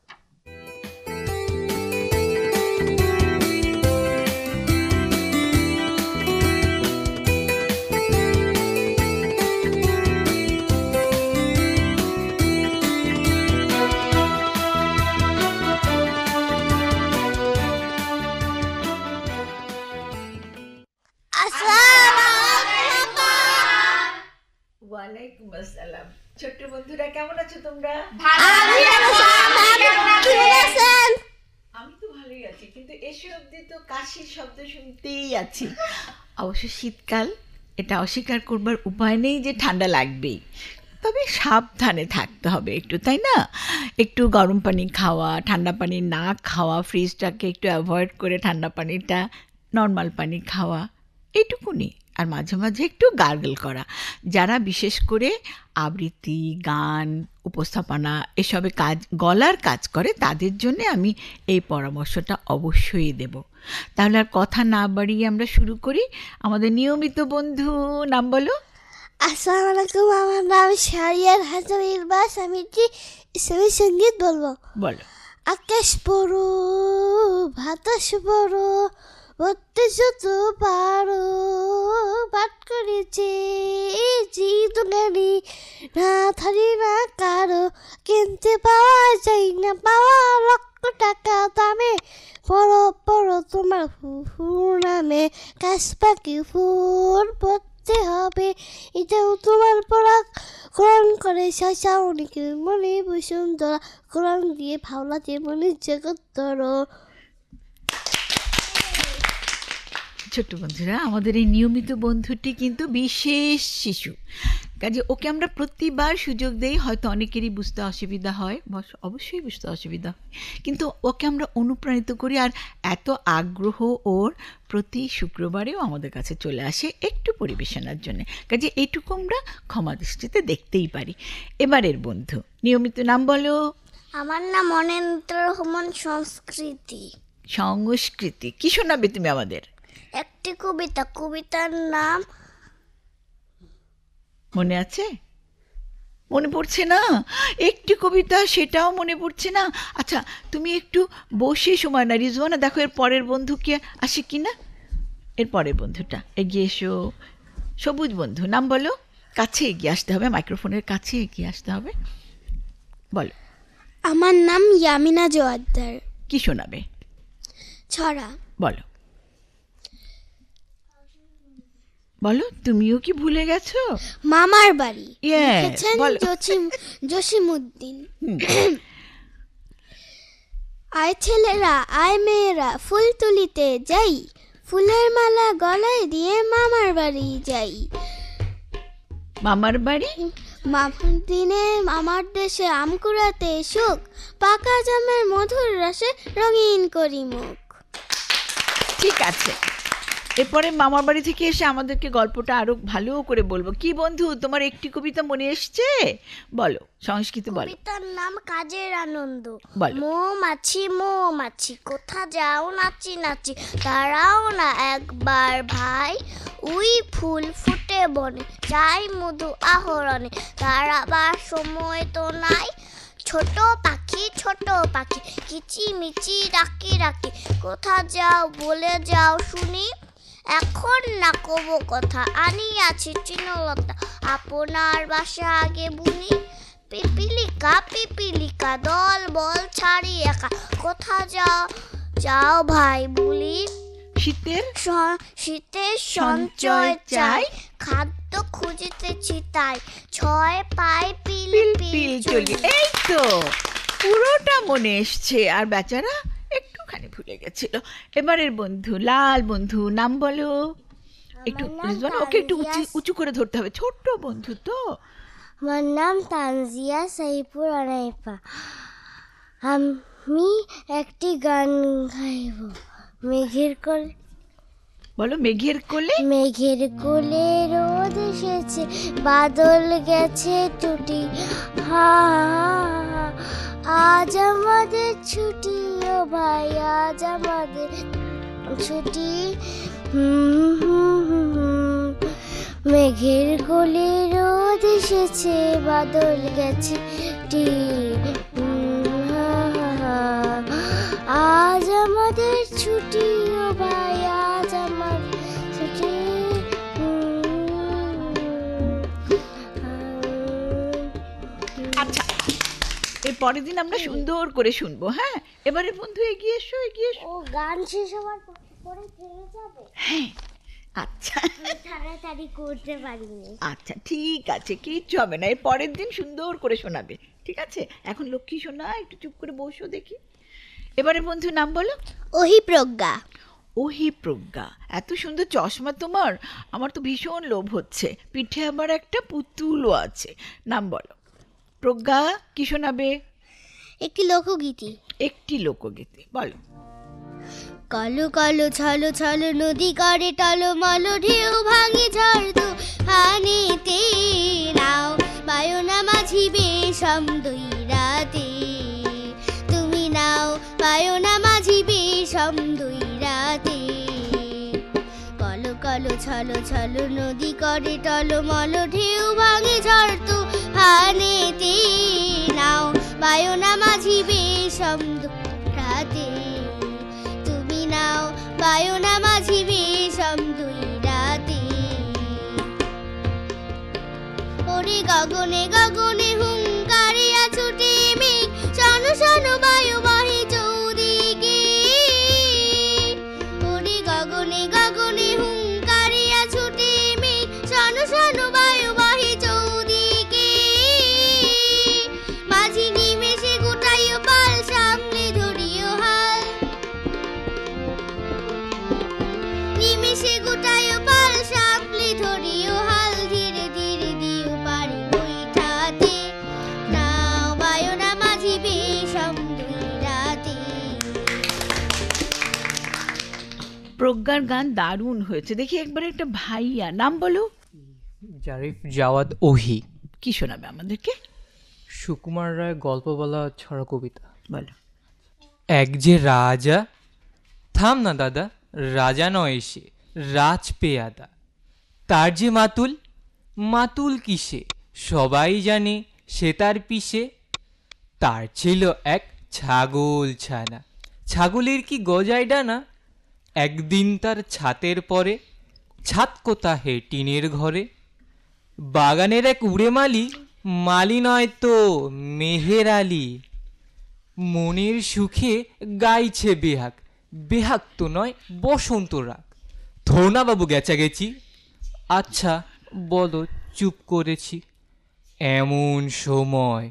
ওয়ালাইকুম আসসালাম। ছোট্ট বন্ধুরা, কেমন আছো তোমরা? আমি তো ভালোই আছি, কিন্তু এসে অবধি তো কাশির শব্দ শুনতেই আছি। অবশ্য শীতকাল, এটা অস্বীকার করবার উপায় নেই যে ঠান্ডা লাগবেই, তবে সাবধানে থাকতে হবে একটু, তাই না? একটু গরম পানি খাওয়া, ঠান্ডা পানি না খাওয়া, ফ্রিজটাকে একটু অ্যাভয়েড করে ঠান্ডা পানিটা, নর্মাল পানি খাওয়া, এইটুকুনি। আর মাঝে মাঝে একটু গার্গল করা। যারা বিশেষ করে আবৃত্তি, গান, উপস্থাপনা এসবে কাজ, গলার কাজ করে, তাদের জন্য আমি এই পরামর্শটা অবশ্যই দেব। তাহলে আর কথা না বাড়িয়ে আমরা শুরু করি। আমাদের নিয়মিত বন্ধু, নাম বলো। আসসালামু আলাইকুম, আমার নাম শারিয়ার হাসান ইলবাস। আমি কি ইসলামী সঙ্গীত বলবো। বলো। আকাশ বড়, বাতাস বড়, বলতে যত পারো, পাঠ করেছে জিদুগানি, না থারি না কারো, কিনতে পাওয়া যায় না, পাওয়া লক্ষ টাকা দামে, পড়ো পড়ো তোমার ফুল নামে, কাশ পাখি ফুল পড়তে হবে, এটাও তোমার পড়া, কোরআন করে শাসা অনেকের মনে বসুন্ধরা, কোরআন দিয়ে ভাওলা দিয়ে মনে জগৎ ধরো। ছোট্ট বন্ধুরা, আমাদের এই নিয়মিত বন্ধুটি কিন্তু বিশেষ শিশু, কাজে ওকে আমরা প্রতিবার সুযোগ দেই। হয়তো অনেকেরই বুঝতে অসুবিধা হয়, অবশ্যই বুঝতে অসুবিধা হয়, কিন্তু ওকে আমরা অনুপ্রাণিত করি। আর এত আগ্রহ ওর, প্রতি শুক্রবারেও আমাদের কাছে চলে আসে একটু পরিবেশনার জন্য, কাজে এইটুকু আমরা ক্ষমা দৃষ্টিতে দেখতেই পারি। এবারের বন্ধু, নিয়মিত নাম বলো। আমার নাম অনেন্দ্র রহমান। সংস্কৃতি। সংস্কৃতি, কি শোনাবে তুমি আমাদের? একটি কবিতা, কবিতার নাম মনে আছে? মনে পড়ছে না? একটি কবিতা, সেটাও মনে পড়ছে না। আচ্ছা, তুমি একটু বসে সময় না, রিজওয়ানা, দেখো এর পরের বন্ধু কে আসে কি না। এর পরের বন্ধুটা এগিয়ে এসো। সবুজ বন্ধু, নাম বলো। কাছে এগিয়ে আসতে হবে, মাইক্রোফোনের কাছে এগিয়ে আসতে হবে। বলো। আমার নাম ইয়ামিনা জোয়ারদার। কি শোনাবে? ছড়া। বলো বলো। তুমিও কি ভুলে গেছো? মামার বাড়ি। Yes, লিখেছেন বলো। জসিমউদ্দিন। আয় ছেলেরা, আয় মেয়েরা, ফুল তুলিতে যাই, ফুলের মালা গলায় দিয়ে মামার বাড়ি যাই। মামার বাড়ি? দিনে মামার দেশে আম কুড়াতে সুখ, পাকা জামের মধুর রসে রঙিন করি মুখ। ঠিক আছে, এরপরে মামার বাড়ি থেকে এসে আমাদেরকে গল্পটা আরো ভালো করে বলবো। কি বন্ধু, তোমার একটি কবিতা মনে এসছে? বলো, সংস্কৃত বলো। কবিতার নাম কাজের আনন্দ। বলো। মৌমাছি মৌমাছি কোথা যাও নাচি নাচি, তারাও না একবার ভাই, উই ফুল ফুটে বনে, চাই মধু আহরণে, তারাবার সময় তো নাই। ছোট পাখি কিচিমিচি ডাকি ডাকি, কোথা যাও বলে যাও শুনি, এখন না কব কথা, আনিয়াছি চিনলতা, আপনার বাসা আগে বুনি। পিপিলিকা দল বল ছাড়ি একা, কোথা যাও ভাই বলি, শীতের সঞ্চয় চাই, খাদ্য খুঁজিতেছি তাই, ছয় পাই পিল পিল চলি। এই তো পুরোটা মনে এসছে, আর বেচারা একটুখানি ভুলে গেছিল। এবারের বন্ধু, লাল বন্ধু, নাম বলো। একটু ওকে একটু উঁচু করে ধরতে হবে, ছোট্ট বন্ধু তো। আমার নাম তানজিয়া সাইফুর আনাইফা। আমি একটি গান গাইব। মেঘের কোলে। বলো। মেঘের কোলে। মেঘের কোলে রোদ এসেছে, বাদল গেছে টুটি, হা আজ আমাদের ছুটি, ও ভাই আজ আমাদের ছুটি। মেঘের কোলে রোদ এসেছে, বাদল গেছে টি, আজ আমাদের ছুটি, ও ভাই আজ আমাদের ছুটি। আচ্ছা, এর পরের দিন আমরা সুন্দর করে শুনবো। হ্যাঁ, এবারে বন্ধু এগিয়ে এসো, এগিয়ে এসো। ও গান শেষ হওয়ার পরে থেমে যাবে? হ্যাঁ, আচ্ছা তাড়াতাড়ি করতে পারিনি। আচ্ছা ঠিক আছে, কিচ্ছু হবে না, এর পরের দিন সুন্দর করে শোনাবে, ঠিক আছে? এখন লক্ষ্মী শোনা, একটু চুপ করে বসো দেখি। এবারে বন্ধু, নাম বলো। অহিপ্রজ্ঞা। অহিপ্রজ্ঞা, এত সুন্দর চশমা তোমার, আমার তো ভীষণ লোভ হচ্ছে। পিঠে আবার একটা পুতুলও আছে। নাম বলো। প্রজ্ঞা, কি শোনাবে? একটি লোকগীতি। একটি লোকগীতি, বলো। কলো কলো ছলো ছলো নদী করে টলমল ঢেউ ভাঙি ঝড় তুফানেতে নাও বায়না মাঝি বেশম দুই রাতে তুমি নাও বায়না মাঝি বেশম দুই রাতে কলো কলো ছলো ছলো নদী করে টলমল ঢেউ ভাঙি ঝড় তুফানেতে নাও বায়না মাঝি বেশম দুই রাতে তুমি নাও বায়না মাঝি বেশম দুই রাতে ওরে গগনে গগনে হুঙ্কারিয়া ছুটে মেঘ শোনো শোনো বায়ু বহে চৌদিকে ওরে গগনে গগনে হুঙ্কারিয়া ছুটে মেঘ শোনো শোনো বায়ু বহে চৌদিকে মাঝি নিমেষে গোটাইও পাল সামনে ধরিও হাল নিমেষে গোটাইও পাল সামনে ধরিও হাল ধীরে ধীরে দিও পারি বৈঠাতে নাও বায়না মাঝি বেশম দুই রাতে। প্রজ্ঞার গান দারুণ হয়েছে। দেখি একবার একটা ভাইয়া, নাম বলো। জারিফ জাওয়াদ ওহি। কি শোনাবে আমাদেরকে? সুকুমার রায় গল্প বলা ছড়া কবিতা। বলো। এক যে রাজা, থাম না দাদা, রাজা নয় সে, রাজ পেয়াদা। তার যে মাতুল, মাতুল কিসে, সবাই জানে সে তার পিসে। তার ছিল এক ছাগল ছানা, ছাগলের কি গজায় ডানা। একদিন তার ছাতের পরে, ছাত কোথা হে টিনের ঘরে। বাগানের এক উড়ে মালি, মালি নয় তো মেহের আলী। মনের সুখে গাইছে বেহাগ, বেহাগ তো নয় বসন্ত রাগ। ধোনা বাবু গেছা গেছি, আচ্ছা বলো চুপ করেছি। এমন সময়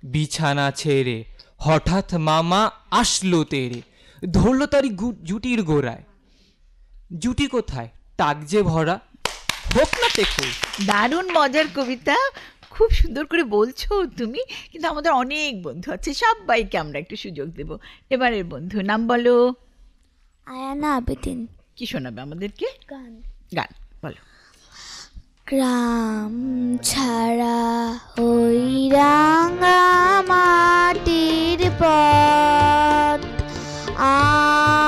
বিছানা ছেড়ে হঠাৎ মামা আসলো তেরে, ধরল তারই জুটির গোড়ায়। জুটি কোথায়, টাক যে ভরা, হোক না দেখো। দারুণ মজার কবিতা, খুব সুন্দর করে বলছো তুমি। কিন্তু আমাদের অনেক বন্ধু আছে, সবাইকে আমরা একটু সুযোগ দেব। এবারের বন্ধু, নাম বলো। আয়ানা আবেদিন। কি শোনাবে আমাদেরকে? গান। গান বলো। গ্রাম ছাড়া ওই রাঙা মাটির পথ আমার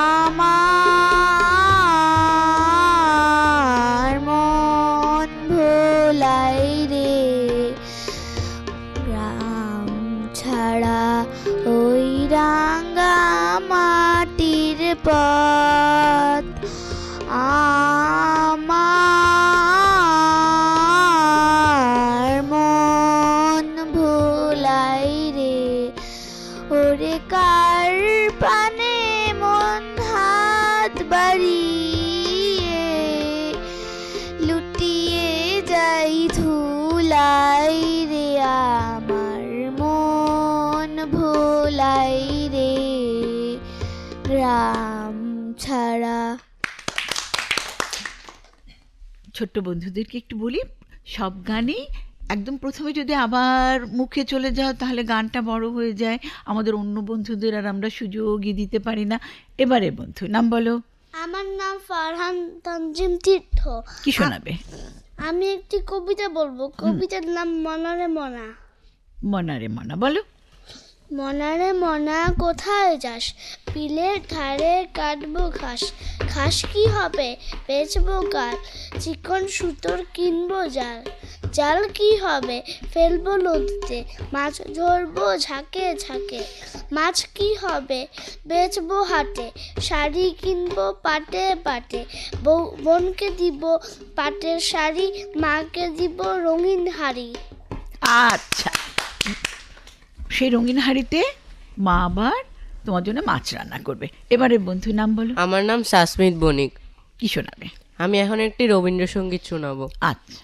মন ভোলাই রে। গ্রাম ছাড়া ওই রাঙা মাটির পথ আমার মন ভোলাই রে। ওরে কার প্রাণে মন হাত বাড়িয়ে লুটিয়ে যাই ধুলাই রে। আমার মন ভোলাই রে গ্রাম ছাড়া। ছোট্ট বন্ধুদেরকে একটু বলি, সব গানই একদম প্রথমে যদি আবার মুখে চলে যাও তাহলে গানটা বড় হয়ে যায়, আমাদের অন্য বন্ধুদের আর আমরা সুযোগই দিতে পারি না। এবারে বন্ধু, নাম বলো। আমার নাম ফারহান তানজিম তীর্থ। কি শোনাবে? আমি একটি কবিতা বলবো। কবিতার নাম মনারে মনা। মনারে মনা বলো। মনারে মনা কোথায় যাস, বিলের ধারে কাটবো ঘাস। ঘাস কি হবে বেচবো কাল, চিকন সুতোর কিনবো জাল। জাল কি হবে ফেলবো নদীতে, মাছ ধরবো ঝাঁকে ঝাঁকে। মাছ কি হবে বেচবো হাটে, শাড়ি কিনবো পাটে পাটে। বোনকে দিব পাটের শাড়ি, মাকে দিব রঙিন হাড়ি। আচ্ছা, সেই রঙিন হাঁড়িতে মা আবার তোমার জন্য মাছ রান্না করবে। এবারে বন্ধু, নাম বলো। আমার নাম সাসমিত বণিক। কি শোনাবে? আমি এখন একটি রবীন্দ্রসঙ্গীত শোনাবো। আচ্ছা।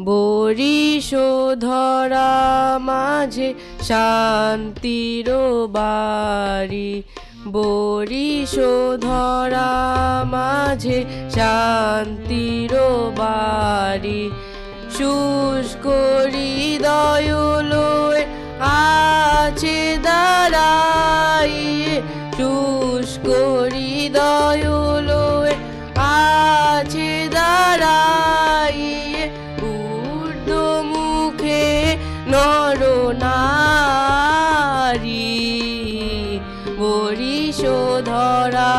বরিশ ধরা মাঝে শান্তির বাড়ি, বরিশ ধরা মাঝে শান্তির বাড়ি। শুষ্ক হৃদয় লয়ে আছে দাঁড়াইয়ে, শুষ্ক ধরা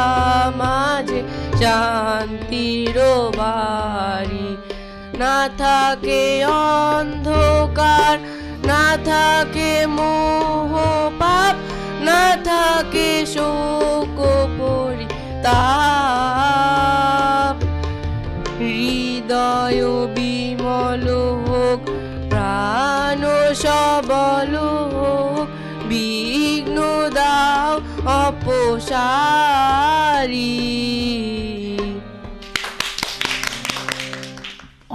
মাঝে শান্তির বাড়ি, না থাকে অন্ধকার, না থাকে মোহ পাপ, না থাকে শোক পরিতাপ। হৃদয় বিমল হোক, প্রাণ সবল হোক, বিঘ্ন দাও অপসারি।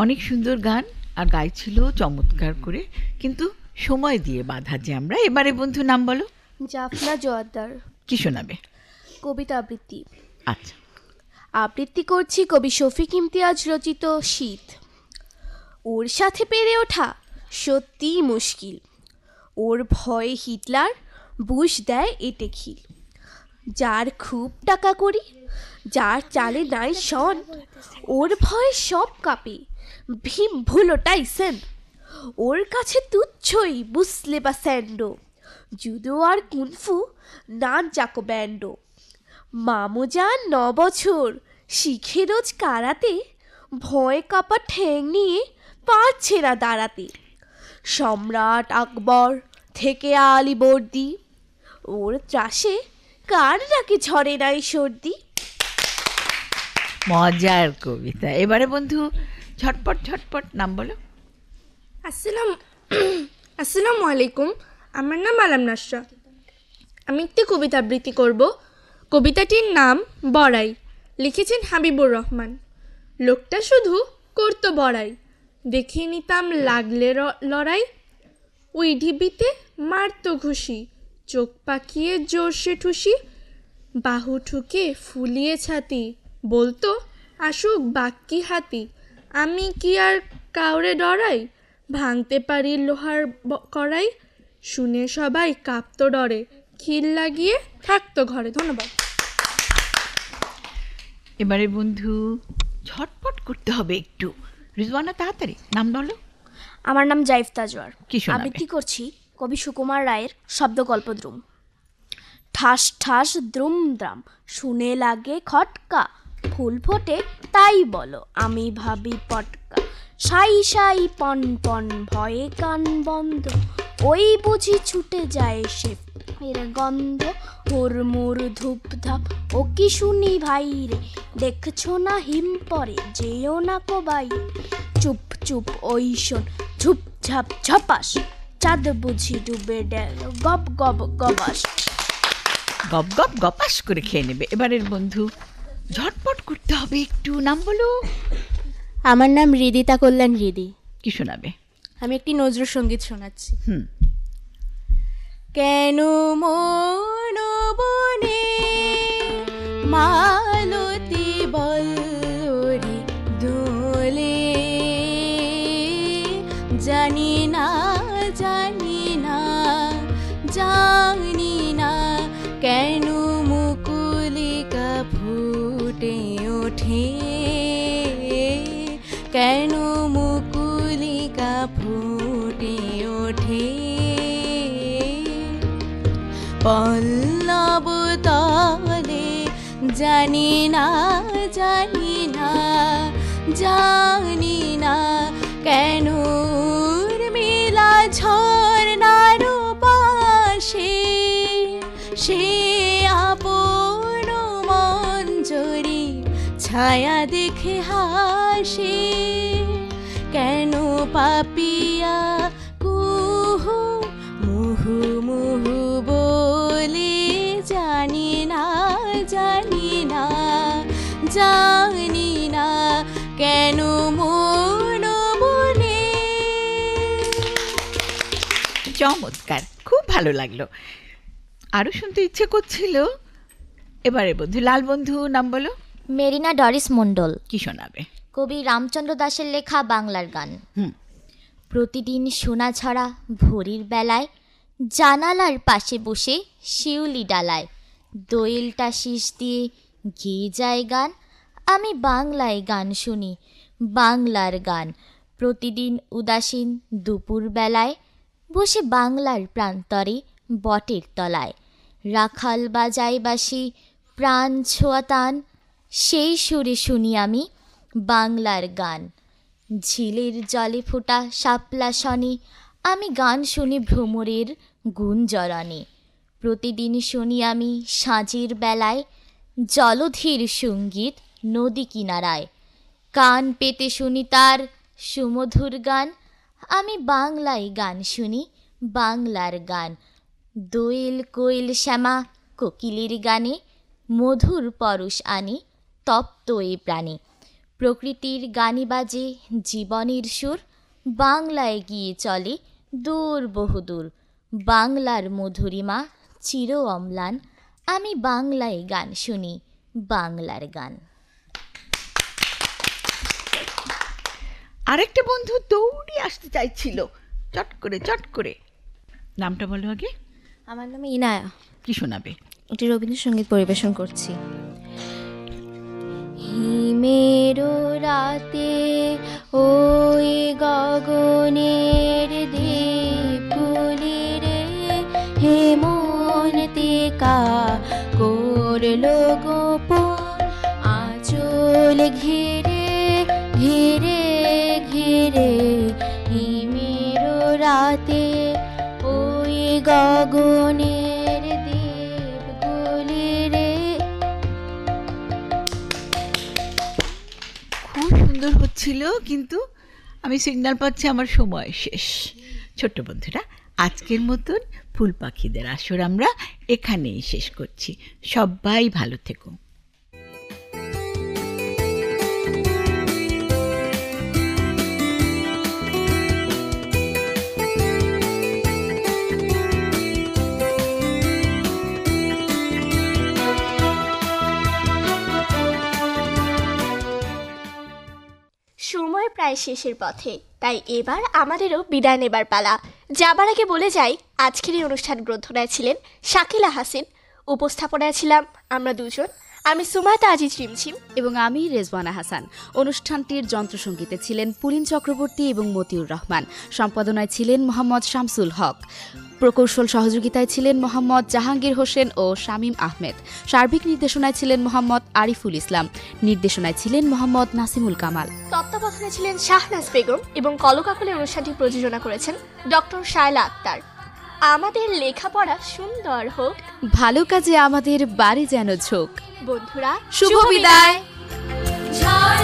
অনেক সুন্দর গান আর গাইছিল চমৎকার করে, কিন্তু সময় দিয়ে বাধা যে আমরা। এবারে বন্ধু নাম বলো। জাফনা জোয়ারদার। কি শোনাবে? কবিতা আবৃত্তি। আচ্ছা, আবৃত্তি করছি কবি শফিক ইমতিয়াজ রচিত শীত। ওর সাথে পেরে ওঠা সত্যিই মুশকিল, ওর ভয়ে হিটলার বুশ দেয় এটে খিল। যার খুব টাকা করি, যার চালে নাই শন, ওর ভয়ে সব কাঁপে ভীম ভুলো টাইসন। ওর কাছে তুচ্ছই বুসলে বা স্যান্ডো, জুদো আর কুনফু না জাকো ব্যান্ডো। মামু যান 9 বছর শিখে রোজ কারাতে, ভয় কাপা ঠ্যাং নিয়ে পারছে না দাঁড়াতে। সম্রাট আকবর থেকে আলীবর্দী, ওর ত্রাসে কার নাকি ঝরে নাই সর্দি। মজার কবিতা। এবারে বন্ধু ঝটপট ঝটপট নাম বলো। আসসালামু আলাইকুম, আমার নাম আলাম নাসরা। আমি একটি কবিতা আবৃত্তি করব। কবিতাটির নাম বড়াই, লিখেছেন হাবিবুর রহমান। লোকটা শুধু করতো বড়াই, দেখিয়ে নিতাম লাগলে লড়াই। ওই ঢিবিতে মারতো ঘুষি, চোখ পাকিয়ে জোরসে ঠুসি। বাহু ঠুকে ফুলিয়ে ছাতি, বলতো আসুক বাক্কি হাতি। আমি কি আর কাউরে ডরাই, ভাঙতে পারি লোহার কড়াই। শুনে সবাই কাঁপতো ডরে, খিল লাগিয়ে থাকতো ঘরে। ধন্যবাদ। এবারে বন্ধু ঝটপট করতে হবে একটু। রিজওয়ানা তাড়াতাড়ি নাম বলো। আমার নাম জাইফ তাজওয়ার। কি শোনাবে? আবৃত্তি করছি কবি সুকুমার রায়ের শব্দগল্প দ্রুম। ঠাস ঠাস দ্রুম দ্রাম, শুনে লাগে খটকা। ফুল ফোটে তাই বলো, আমি ভাবি পটকা। সাই সাই পন পন, ভয়ে কান বন্ধ। ওই বুঝি ছুটে যায় সে এর গন্ধ। হুড়মুড় ধূপ ধাপ, ও কি শুনি ভাই রে। দেখছো না হিম পরে, যেও না কো বাই। চুপ চুপ ওই শোন, ঝুপ ঝাপ ঝপাস। চাঁদ বুঝি ডুবে গেল, গপ গপ গবাস। গপ গপ গপাস করে খেয়ে নেবে। এবারের বন্ধু ঝটপট করতে হবে একটু। নাম বলো। আমার নাম হৃদিতা কল্যাণ হৃদি। কি শোনাবে? আমি একটি নজরুল সঙ্গীত শোনাচ্ছি। হুম। কেন মন বনে মালতী বল্লরি দোলে, জানি না জানি না জানি না, কেন মুকুলিকা ফুটে ওঠে, কেন মুকুলিকা ফুটে ওঠে। পল্লব তলে জানি না জানি না জানি না, কেন মেলা ঝর্ণার পাশে সে আপন মঞ্জরি ছায়া দেখে হাসে। কেন পাপিয়া কুহু মুহু মুহু বলে, জানি না জানি না জানি না, কেন মন বনে। চমৎকার, খুব ভালো লাগলো, আরো শুনতে ইচ্ছে করছিল। এবারে বন্ধু লাল বন্ধু নাম বলো। মেরিনা ডরিস মণ্ডল। কি শোনাবে? কবি রামচন্দ্র দাশের লেখা বাংলার গান। হুম। প্রতিদিন সোনা ছড়া ভোরের বেলায়, জানালার পাশে বসে শিউলি ডালায়, দোয়েলটা শীষ দিয়ে গেয়ে যায় গান। আমি বাংলায় গান শুনি, বাংলার গান। প্রতিদিন উদাসীন দুপুর বেলায়, বসে বাংলার প্রান্তরে বটের তলায়। রাখাল বাজায় বাঁশি প্রাণ ছোঁয়া টান, সেই সুরে শুনি আমি বাংলার গান। ঝিলের জলে ফোটা শাপলা শনি, আমি গান শুনি ভ্রমরের গুঞ্জরণে। প্রতিদিন শুনি আমি সাঁঝের বেলায় জলধীর সঙ্গীত নদী কিনারায়। কান পেতে শুনি তার সুমধুর গান, আমি বাংলায় গান শুনি বাংলার গান। দোয়েল কোয়েল শ্যামা কোকিলের গানে মধুর পরশ আনি তপ্ত এ প্রাণে। প্রকৃতির গানে বাজে জীবনের সুর, বাংলায় গিয়ে চলে দূর বহুদূর। বাংলার মধুরিমা চির অম্লান, আমি বাংলায় গান শুনি বাংলার গান। আরেকটা বন্ধু দৌড়ে আসতে চাইছিল, চট করে। নামটা বলো আগে। আমার নাম ইনায়া। কি শোনাবে? একটি রবীন্দ্রসঙ্গীত পরিবেশন করছি। হিমের রাতে ওই গগনের দ্বীপগুলি রে, হেমন্তে কা করলো গোপন, আঁচল ঘিরে ঘিরে ঘিরে। হিমের রাতে ওই গগনের দ্বীপগুলি রে। খুব সুন্দর হচ্ছিল, কিন্তু আমি সিগন্যাল পাচ্ছি আমার সময় শেষ। ছোট্ট বন্ধুরা, আজকের মতন ফুল পাখিদের আসর আমরা এখানেই শেষ করছি। সবাই ভালো থেকো। সময় প্রায় শেষের পথে, তাই এবার আমাদেরও বিদায় নেবার পালা। যাবার আগে বলে যাই, আজকের এই অনুষ্ঠান গ্রন্থনায় ছিলেন শাকিলা হাসিন, উপস্থাপনায় ছিলাম আমরা দুজন, আমি সুমাতা আজিজ রিমঝিম এবং আমি রেজওয়ানা হাসান। অনুষ্ঠানটির যন্ত্রসঙ্গীতে ছিলেন পুলিন চক্রবর্তী এবং মতিউর রহমান। সম্পাদনায় ছিলেন মোহাম্মদ শামসুল হক। প্রকৌশল সহযোগিতায় ছিলেন মোহাম্মদ জাহাঙ্গীর হোসেন ও শামীম আহমেদ। সার্বিক নির্দেশনায় ছিলেন মোহাম্মদ আরিফুল ইসলাম। নির্দেশনায় ছিলেন মোহাম্মদ নাসিমুল কামাল। তত্ত্বাবধানে ছিলেন শাহনাজ বেগম এবং কলকাকলে অনুষ্ঠানটি প্রযোজনা করেছেন ডক্টর শায়লা আক্তার। আমাদের লেখাপড়া সুন্দর হোক, ভালো কাজে আমাদের বাড়ি যেন ঝোঁক। বন্ধুরা শুভ বিদায়। ঝড়